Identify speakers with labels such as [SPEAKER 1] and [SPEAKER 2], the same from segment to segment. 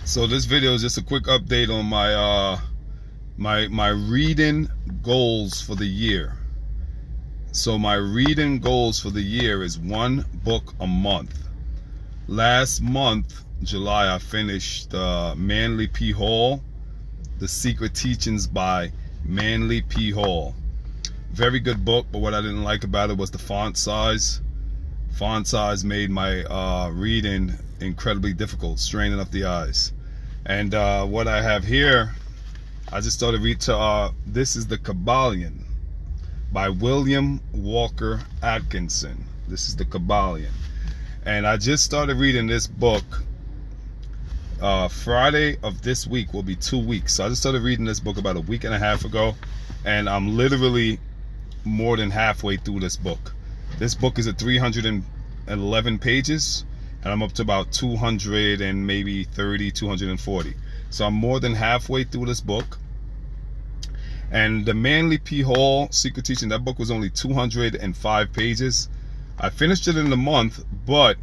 [SPEAKER 1] So this video is just a quick update on my reading goals for the year. So my reading goals for the year is one book a month. Last month, July, I finished Manly P. Hall, The Secret Teachings by Manly P. Hall. Very good book, but what I didn't like about it was the font size. Font size made my reading incredibly difficult, straining up the eyes. And what I have here, I just started reading. This is The Kybalion by William Walker Atkinson. This is The Kybalion. And I just started reading this book. Friday of this week will be 2 weeks. So I just started reading this book about a week and a half ago. And I'm literally more than halfway through this book. This book is at 311 pages. And I'm up to about 200 and maybe 30, 240. So I'm more than halfway through this book. And the Manly P. Hall Secret Teaching, that book was only 205 pages. I finished it in a month, but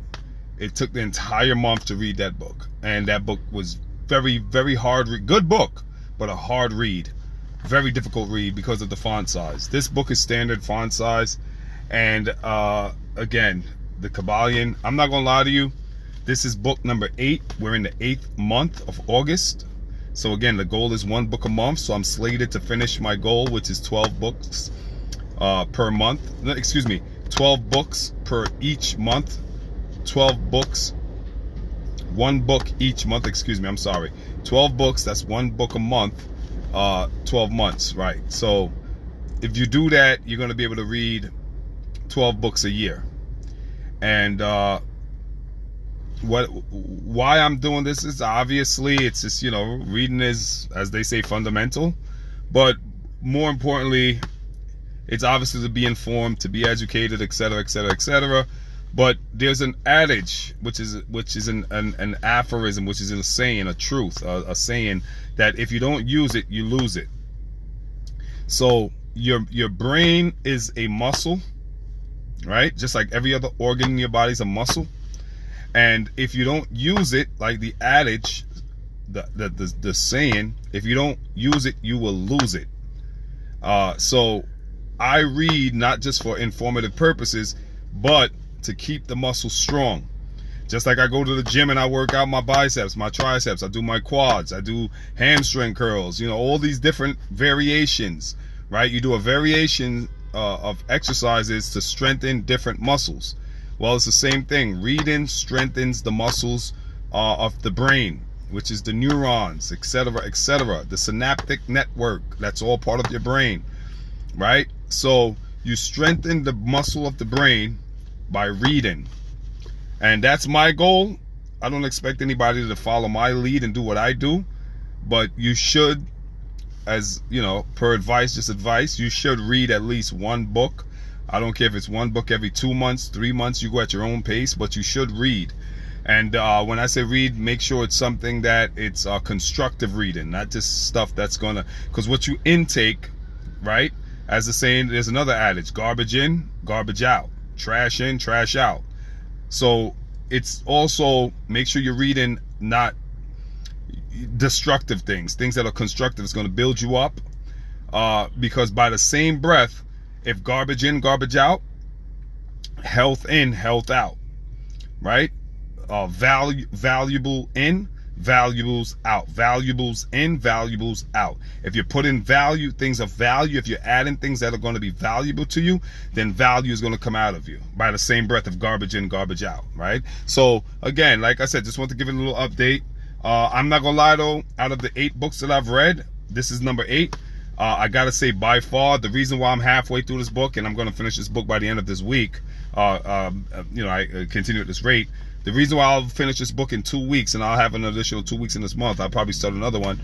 [SPEAKER 1] it took the entire month to read that book. And that book was very, very hard read. Good book, but a hard read. Very difficult read because of the font size. This book is standard font size. And again, The Kybalion, I'm not gonna lie to you, this is book number 8. We're in the 8th month of August. So again, the goal is one book a month. So I'm slated to finish my goal, which is 12 books per month. No, excuse me, 12 books per each month. 12 books, one book each month. Excuse me, I'm sorry. 12 books, that's one book a month. 12 months, right? So if you do that, you're gonna be able to read 12 books a year. And why I'm doing this is obviously it's just, you know, reading is, as they say, fundamental, but more importantly, it's obviously to be informed, to be educated, etc., etc., etc. But there's an adage, which is an aphorism, which is a saying, a truth, a saying that if you don't use it, you lose it. So your brain is a muscle, right? Just like every other organ in your body is a muscle. And if you don't use it, like the adage, the saying, if you don't use it, you will lose it. So I read not just for informative purposes, but to keep the muscle strong. Just like I go to the gym and I work out my biceps, my triceps, I do my quads, I do hamstring curls, you know, all these different variations, right? You do a variation of exercises to strengthen different muscles. Well, it's the same thing. Reading strengthens the muscles of the brain, which is the neurons, etc., etc., the synaptic network. That's all part of your brain, right? So you strengthen the muscle of the brain by reading. And that's my goal. I don't expect anybody to follow my lead and do what I do, but you should, as you know, per advice, just advice, you should read at least one book. I don't care if it's one book every 2 months, 3 months, you go at your own pace, but you should read. And when I say read, make sure it's something that it's constructive reading, not just stuff that's gonna, because what you intake, right? As the saying, there's another adage, garbage in, garbage out, trash in, trash out. So it's also, make sure you're reading not destructive things that are constructive. It's going to build you up, because by the same breath, if garbage in, garbage out, health in, health out, right? Valuable in, valuables out, valuables in, valuables out. If you're putting value, things of value, if you're adding things that are going to be valuable to you, then value is going to come out of you by the same breath of garbage in, garbage out, right? So again, like I said, just want to give it a little update. I'm not gonna lie though, out of the 8 books that I've read, this is number 8. I gotta say, by far, the reason why I'm halfway through this book, and I'm gonna finish this book by the end of this week, you know, I continue at this rate. The reason why I'll finish this book in 2 weeks, and I'll have an additional 2 weeks in this month, I'll probably start another one.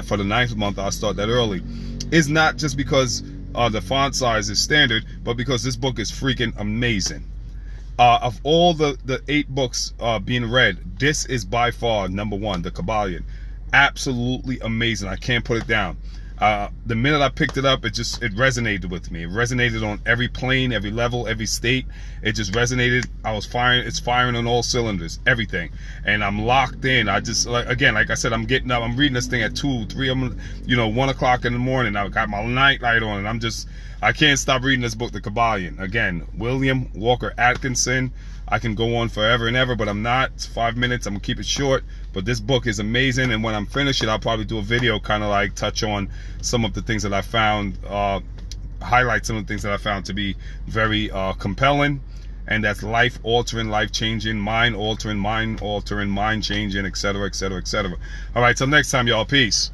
[SPEAKER 1] For the 9th month, I'll start that early. Is not just because the font size is standard, but because this book is freaking amazing. Of all the 8 books being read, this is by far number 1, The Kybalion. Absolutely amazing. I can't put it down. The minute I picked it up, it resonated with me. It resonated on every plane, every level, every state. It just resonated. It's firing on all cylinders, everything. And I'm locked in. I just, like I said, I'm getting up. I'm reading this thing at 2, 3, 1 o'clock in the morning. I got my night light on, and I can't stop reading this book, The Kabbalion. Again, William Walker Atkinson. I can go on forever and ever, but I'm not. It's 5 minutes. I'm gonna keep it short. But this book is amazing, and when I'm finished it, I'll probably do a video, kind of like touch on some of the things that I found, highlight some of the things that I found to be very compelling, and that's life-altering, life-changing, mind-altering, mind-changing, etc., etc., etc. All right, till next time, y'all. Peace.